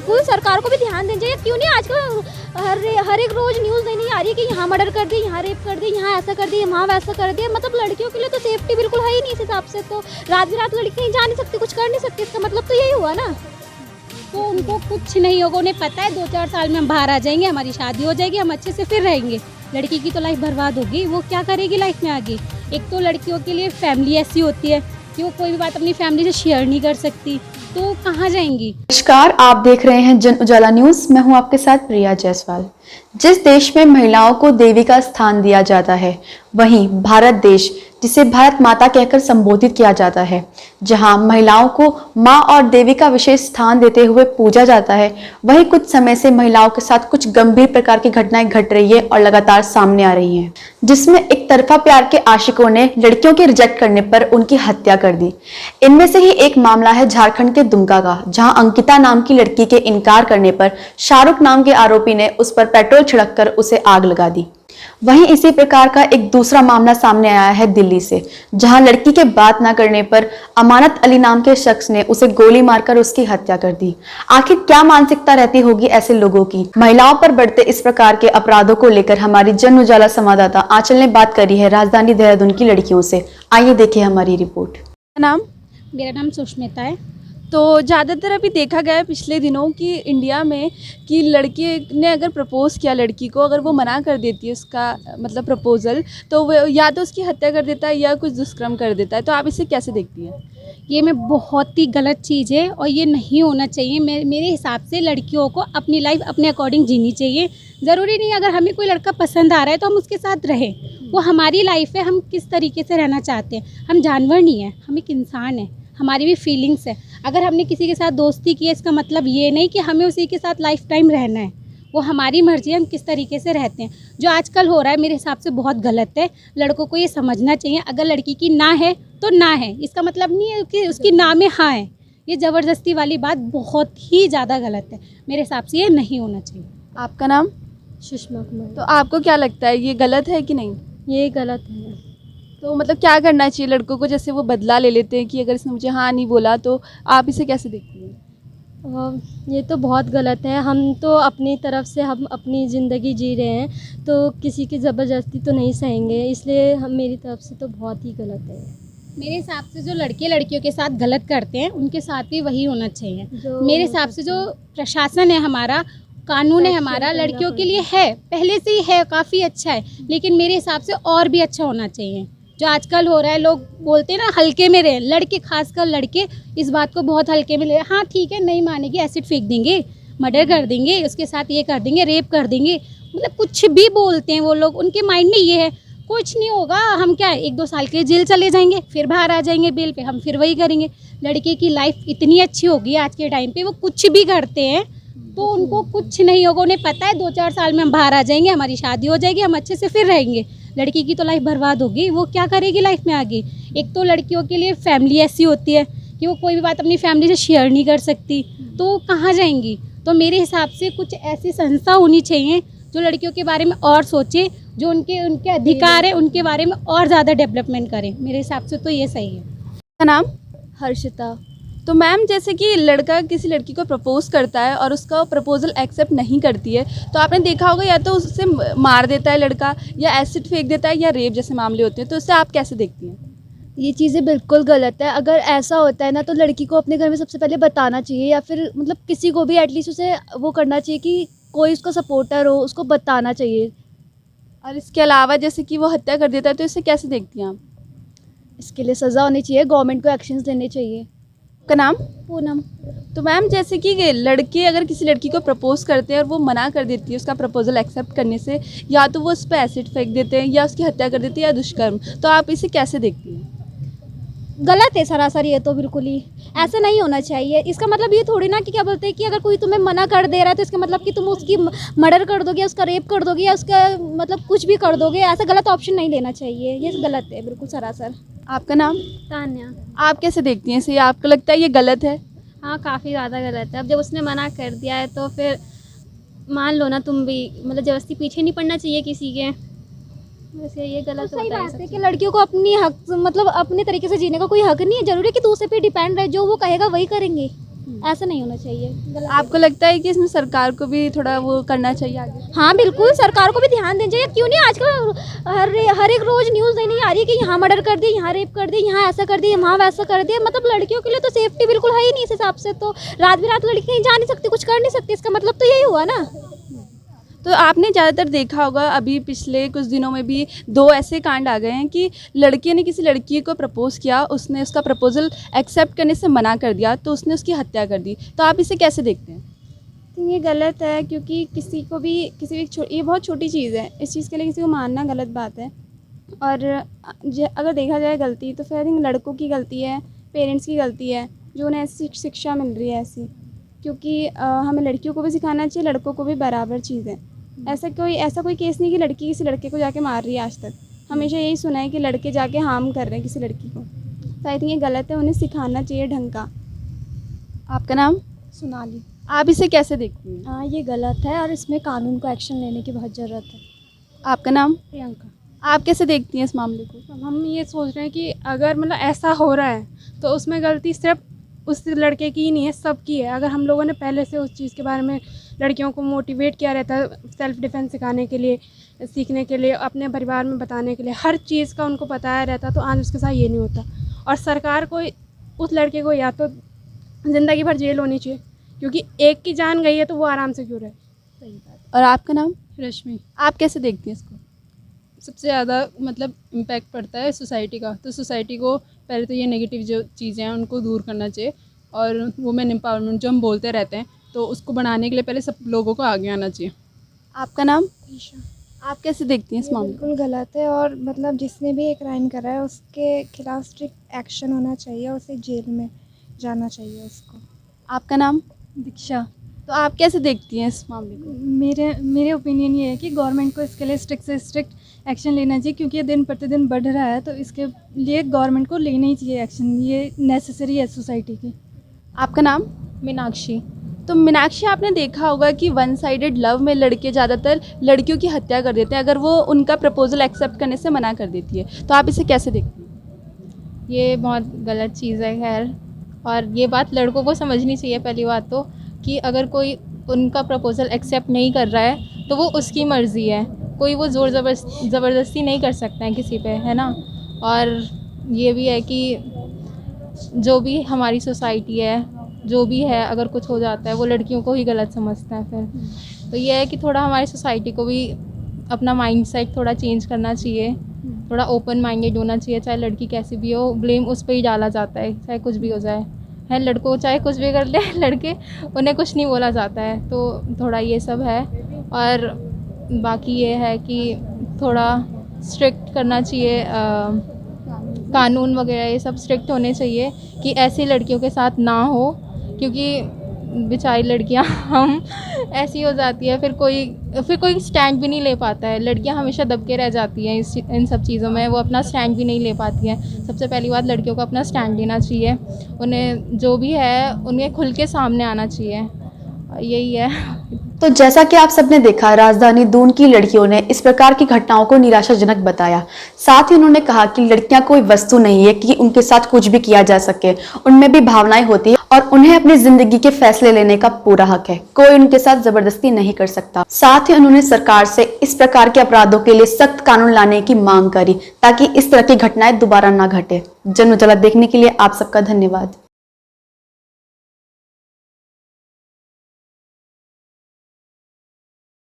बिल्कुल सरकार को भी ध्यान देना चाहिए। क्यों नहीं आजकल हर एक रोज न्यूज़ नहीं आ रही है कि यहाँ मर्डर कर दिया, यहाँ रेप कर दिया, यहाँ ऐसा कर दिया, वहाँ वैसा कर दिया। मतलब लड़कियों के लिए तो सेफ्टी बिल्कुल है ही नहीं इस हिसाब से। तो रात बिरात लड़की कहीं जा नहीं सकती, कुछ कर नहीं सकती, इसका मतलब तो यही हुआ ना। तो उनको कुछ नहीं होगा, उन्हें पता है 2-4 साल में हम बाहर आ जाएंगे, हमारी शादी हो जाएगी, हम अच्छे से फिर रहेंगे। लड़की की तो लाइफ बर्बाद होगी, वो क्या करेगी लाइफ में आगे। एक तो लड़कियों के लिए फैमिली ऐसी होती है कि वो कोई भी बात अपनी फैमिली से शेयर नहीं कर सकती, तो कहाँ जाएंगी। नमस्कार, आप देख रहे हैं जन उजाला न्यूज। मैं हूं आपके साथ प्रिया जायसवाल। जिस देश में महिलाओं को देवी का स्थान दिया जाता है, वहीं भारत देश, जिसे भारत माता कहकर संबोधित किया जाता है, जहां महिलाओं को मां और देवी का विशेष स्थान देते हुए पूजा जाता है, वहीं कुछ समय से महिलाओं के साथ कुछ गंभीर प्रकार की घटनाएं घट रही है और लगातार सामने आ रही हैं, जिसमें एक तरफा प्यार के आशिकों ने लड़कियों के रिजेक्ट करने पर उनकी हत्या कर दी। इनमें से ही एक मामला है झारखंड के दुमका का, जहां अंकिता नाम की लड़की के इनकार करने पर शाहरुख नाम के आरोपी ने उस पर पेट्रोल छिड़ककर उसे आग लगा दी। वहीं इसी प्रकार का एक दूसरा मामला सामने आया है दिल्ली से, जहां लड़की के बात न करने पर अमानत अली नाम के शख्स ने उसे गोली मारकर उसकी हत्या कर दी। आखिर क्या मानसिकता रहती होगी ऐसे लोगों की। महिलाओं पर बढ़ते इस प्रकार के अपराधों को लेकर हमारी जन उजाला संवाददाता आंचल ने बात करी है राजधानी देहरादून की लड़कियों से। आइए देखिए हमारी रिपोर्ट। नाम? मेरा नाम सुष्मिता है। तो ज़्यादातर अभी देखा गया है पिछले दिनों कि इंडिया में कि लड़के ने अगर प्रपोज़ किया लड़की को, अगर वो मना कर देती है उसका मतलब प्रपोज़ल, तो वो या तो उसकी हत्या कर देता है या कुछ दुष्कर्म कर देता है। तो आप इसे कैसे देखती हैं? ये में बहुत ही गलत चीज़ है और ये नहीं होना चाहिए। मेरे हिसाब से लड़कियों को अपनी लाइफ अपने अकॉर्डिंग जीनी चाहिए। ज़रूरी नहीं अगर हमें कोई लड़का पसंद आ रहा है तो हम उसके साथ रहें, वो हमारी लाइफ है, हम किस तरीके से रहना चाहते हैं। हम जानवर नहीं हैं, हम एक इंसान हैं, हमारी भी फीलिंग्स है। अगर हमने किसी के साथ दोस्ती की है, इसका मतलब ये नहीं कि हमें उसी के साथ लाइफ टाइम रहना है। वो हमारी मर्जी है, हम किस तरीके से रहते हैं। जो आजकल हो रहा है मेरे हिसाब से बहुत गलत है। लड़कों को ये समझना चाहिए, अगर लड़की की ना है तो ना है, इसका मतलब नहीं है कि उसकी ना में हाँ है। ये ज़बरदस्ती वाली बात बहुत ही ज़्यादा गलत है। मेरे हिसाब से ये नहीं होना चाहिए। आपका नाम? सुषमा कुमार। तो आपको क्या लगता है ये गलत है कि नहीं? ये गलत है। तो मतलब क्या करना चाहिए लड़कों को? जैसे वो बदला ले लेते हैं कि अगर इसने मुझे हाँ नहीं बोला, तो आप इसे कैसे देखती हैं? ये तो बहुत गलत है। हम तो अपनी तरफ से हम अपनी ज़िंदगी जी रहे हैं, तो किसी की ज़बरदस्ती तो नहीं सहेंगे, इसलिए हम मेरी तरफ से तो बहुत ही गलत है। मेरे हिसाब से जो लड़के लड़कियों के साथ गलत करते हैं उनके साथ भी वही होना चाहिए। मेरे हिसाब से जो प्रशासन है हमारा, कानून है हमारा, लड़कियों के लिए है, पहले से ही है, काफ़ी अच्छा है, लेकिन मेरे हिसाब से और भी अच्छा होना चाहिए। जो आजकल हो रहा है, लोग बोलते हैं ना हल्के में रहे, लड़के खासकर लड़के इस बात को बहुत हल्के में ले। हाँ ठीक है, नहीं मानेगी, एसिड फेंक देंगे, मर्डर कर देंगे, उसके साथ ये कर देंगे, रेप कर देंगे, मतलब कुछ भी बोलते हैं वो लोग। उनके माइंड में ये है कुछ नहीं होगा, हम क्या 1-2 साल के जेल चले जाएंगे, फिर बाहर आ जाएंगे बेल पे, हम फिर वही करेंगे। लड़के की लाइफ इतनी अच्छी होगी आज के टाइम पे, वो कुछ भी करते हैं तो उनको कुछ नहीं होगा। उन्हें पता है 2-4 साल में हम बाहर आ जाएंगे, हमारी शादी हो जाएगी, हम अच्छे से फिर रहेंगे। लड़की की तो लाइफ बर्बाद होगी, वो क्या करेगी लाइफ में आगे। एक तो लड़कियों के लिए फैमिली ऐसी होती है कि वो कोई भी बात अपनी फैमिली से शेयर नहीं कर सकती, तो वो कहाँ जाएंगी। तो मेरे हिसाब से कुछ ऐसी संस्था होनी चाहिए जो लड़कियों के बारे में और सोचे, जो उनके अधिकार है उनके बारे में और ज़्यादा डेवलपमेंट करें। मेरे हिसाब से तो ये सही है। आपका नाम? हर्षिता। तो मैम, जैसे कि लड़का किसी लड़की को प्रपोज़ करता है और उसका प्रपोज़ल एक्सेप्ट नहीं करती है, तो आपने देखा होगा या तो उससे मार देता है लड़का, या एसिड फेंक देता है, या रेप जैसे मामले होते हैं। तो इससे आप कैसे देखती हैं? ये चीज़ें बिल्कुल गलत है। अगर ऐसा होता है ना, तो लड़की को अपने घर में सबसे पहले बताना चाहिए, या फिर मतलब किसी को भी एटलीस्ट उसे वो करना चाहिए कि कोई उसका सपोर्टर हो, उसको बताना चाहिए। और इसके अलावा जैसे कि वो हत्या कर देता है, तो इसे कैसे देखती हैं आप? इसके लिए सज़ा होनी चाहिए, गवर्नमेंट को एक्शंस लेने चाहिए। आपका नाम? पूनम। तो मैम, जैसे कि लड़के अगर किसी लड़की को प्रपोज़ करते हैं और वो मना कर देती है उसका प्रपोज़ल एक्सेप्ट करने से, या तो वो उस पर एसिड फेंक देते हैं, या उसकी हत्या कर देते हैं, या दुष्कर्म, तो आप इसे कैसे देखती हैं? गलत है सरासर, ये तो बिल्कुल ही ऐसा नहीं होना चाहिए। इसका मतलब ये थोड़ी ना कि क्या बोलते हैं कि अगर कोई तुम्हें मना कर दे रहा है तो इसका मतलब कि तुम उसकी मर्डर कर दोगे, उसका रेप कर दोगे, या उसका मतलब कुछ भी कर दोगे। ऐसा गलत ऑप्शन नहीं लेना चाहिए, ये गलत है बिल्कुल सरासर। आपका नाम? तान्या। आप कैसे देखती हैं इसे? आपको लगता है ये गलत है? हाँ, काफ़ी ज़्यादा गलत है। अब जब उसने मना कर दिया है तो फिर मान लो ना तुम भी, मतलब ज़बरदस्ती पीछे नहीं पड़ना चाहिए किसी के। वैसे ये गलत तो सही होता है बात है कि लड़कियों को अपनी हक मतलब अपने तरीके से जीने का कोई हक नहीं है। जरूरी है कि दूसरे पे डिपेंड रहे, जो वो कहेगा वही करेंगे। ऐसा नहीं होना चाहिए, गलत है। आपको लगता है कि इसमें सरकार को भी थोड़ा वो करना चाहिए आगे? हाँ बिल्कुल, सरकार को भी ध्यान देना चाहिए। क्यों नहीं, आजकल हर एक रोज न्यूज़ नहीं आ रही है कि यहाँ मर्डर कर दिया, यहाँ रेप कर दिया, यहाँ ऐसा कर दिया, वहाँ वैसा कर दिया। मतलब लड़कियों के लिए तो सेफ्टी बिल्कुल है ही नहीं। इस हिसाब से तो रात बिरात लड़की कहीं जा नहीं सकती, कुछ कर नहीं सकती। इसका मतलब तो यही हुआ ना। तो आपने ज़्यादातर देखा होगा अभी पिछले कुछ दिनों में भी 2 ऐसे कांड आ गए हैं कि लड़के ने किसी लड़की को प्रपोज़ किया, उसने उसका प्रपोज़ल एक्सेप्ट करने से मना कर दिया, तो उसने उसकी हत्या कर दी। तो आप इसे कैसे देखते हैं? तो ये गलत है, क्योंकि किसी भी ये बहुत छोटी चीज़ है। इस चीज़ के लिए किसी को मारना गलत बात है। और अगर देखा जाए गलती, तो फिर आई थिंक लड़कों की गलती है, पेरेंट्स की गलती है, जो उन्हें ऐसी शिक्षा मिल रही है ऐसी। क्योंकि हमें लड़कियों को भी सिखाना चाहिए, लड़कों को भी बराबर चीज़ है। ऐसा कोई केस नहीं कि लड़की किसी लड़के को जाके मार रही है। आज तक हमेशा यही सुना है कि लड़के जाके हार्म कर रहे हैं किसी लड़की को। तो आई थिंक ये गलत है, उन्हें सिखाना चाहिए ढंग का। आपका नाम? सोनाली। आप इसे कैसे देखती हैं? हाँ, ये गलत है और इसमें कानून को एक्शन लेने की बहुत ज़रूरत है। आपका नाम? प्रियंका। आप कैसे देखती हैं इस मामले को? हम ये सोच रहे हैं कि अगर मतलब ऐसा हो रहा है तो उसमें गलती सिर्फ उस लड़के की ही नहीं है, सबकी है। अगर हम लोगों ने पहले से उस चीज़ के बारे में लड़कियों को मोटिवेट किया रहता है, सेल्फ डिफेंस सिखाने के लिए, सीखने के लिए, अपने परिवार में बताने के लिए, हर चीज़ का उनको बताया रहता, तो आज उसके साथ ये नहीं होता। और सरकार को उस लड़के को या तो ज़िंदगी भर जेल होनी चाहिए, क्योंकि एक की जान गई है तो वो आराम से क्यों रहे। सही बात। और आपका नाम? रश्मि। आप कैसे देखती हैं इसको? सबसे ज़्यादा मतलब इम्पैक्ट पड़ता है सोसाइटी का, तो सोसाइटी को पहले तो ये नेगेटिव जो चीज़ें हैं उनको दूर करना चाहिए, और वुमेन एम्पावरमेंट जो हम बोलते रहते हैं तो उसको बढ़ाने के लिए पहले सब लोगों को आगे आना चाहिए। आपका नाम? ईशा। आप कैसे देखती हैं इस ये मामले को? बिल्कुल गलत है, और मतलब जिसने भी एक क्राइम करा है उसके खिलाफ स्ट्रिक्ट एक्शन होना चाहिए, और उसे जेल में जाना चाहिए उसको। आपका नाम? दीक्षा। तो आप कैसे देखती हैं इस मामले को? मेरे ओपिनियन ये है कि गवर्नमेंट को इसके लिए स्ट्रिक्ट से स्ट्रिक्ट एक्शन लेना चाहिए, क्योंकि ये दिन प्रतिदिन बढ़ रहा है, तो इसके लिए गवर्नमेंट को लेना ही चाहिए एक्शन। ये नेसेसरी है सोसाइटी की। आपका नाम? मीनाक्षी। तो मीनाक्षी, आपने देखा होगा कि वन साइडेड लव में लड़के ज़्यादातर लड़कियों की हत्या कर देते हैं अगर वो उनका प्रपोजल एक्सेप्ट करने से मना कर देती है। तो आप इसे कैसे देखती हैं? ये बहुत गलत चीज़ है खैर, और ये बात लड़कों को समझनी चाहिए। पहली बात तो कि अगर कोई उनका प्रपोज़ल एक्सेप्ट नहीं कर रहा है तो वो उसकी मर्ज़ी है, कोई वो ज़ोर ज़बरदस्ती नहीं कर सकता है किसी पे, है ना। और ये भी है कि जो भी हमारी सोसाइटी है, जो भी है, अगर कुछ हो जाता है वो लड़कियों को ही गलत समझता है फिर। तो ये है कि थोड़ा हमारी सोसाइटी को भी अपना माइंडसेट थोड़ा चेंज करना चाहिए, थोड़ा ओपन माइंडेड होना चाहिए। चाहे लड़की कैसी भी हो, ब्लेम उस पर ही डाला जाता है, चाहे कुछ भी हो जाए, है। लड़कों चाहे कुछ भी कर ले, लड़के उन्हें कुछ नहीं बोला जाता है। तो थोड़ा ये सब है, और बाकी ये है कि थोड़ा स्ट्रिक्ट करना चाहिए, कानून वगैरह ये सब स्ट्रिक्ट होने चाहिए कि ऐसी लड़कियों के साथ ना हो, क्योंकि बेचारी लड़कियां हम ऐसी हो जाती है, फिर कोई स्टैंड भी नहीं ले पाता है। लड़कियां हमेशा दब के रह जाती हैं इन सब चीज़ों में, वो अपना स्टैंड भी नहीं ले पाती हैं। सबसे पहली बात, लड़कियों को अपना स्टैंड लेना चाहिए, उन्हें जो भी है उन्हें खुल के सामने आना चाहिए, यही है। तो जैसा कि आप सबने देखा, राजधानी दून की लड़कियों ने इस प्रकार की घटनाओं को निराशाजनक बताया। साथ ही उन्होंने कहा कि लड़कियां कोई वस्तु नहीं है कि उनके साथ कुछ भी किया जा सके, उनमें भी भावनाएं होती है और उन्हें अपनी जिंदगी के फैसले लेने का पूरा हक है, कोई उनके साथ जबरदस्ती नहीं कर सकता। साथ ही उन्होंने सरकार से इस प्रकार के अपराधों के लिए सख्त कानून लाने की मांग करी, ताकि इस तरह की घटनाएं दोबारा ना घटे। जन उजाला देखने के लिए आप सबका धन्यवाद।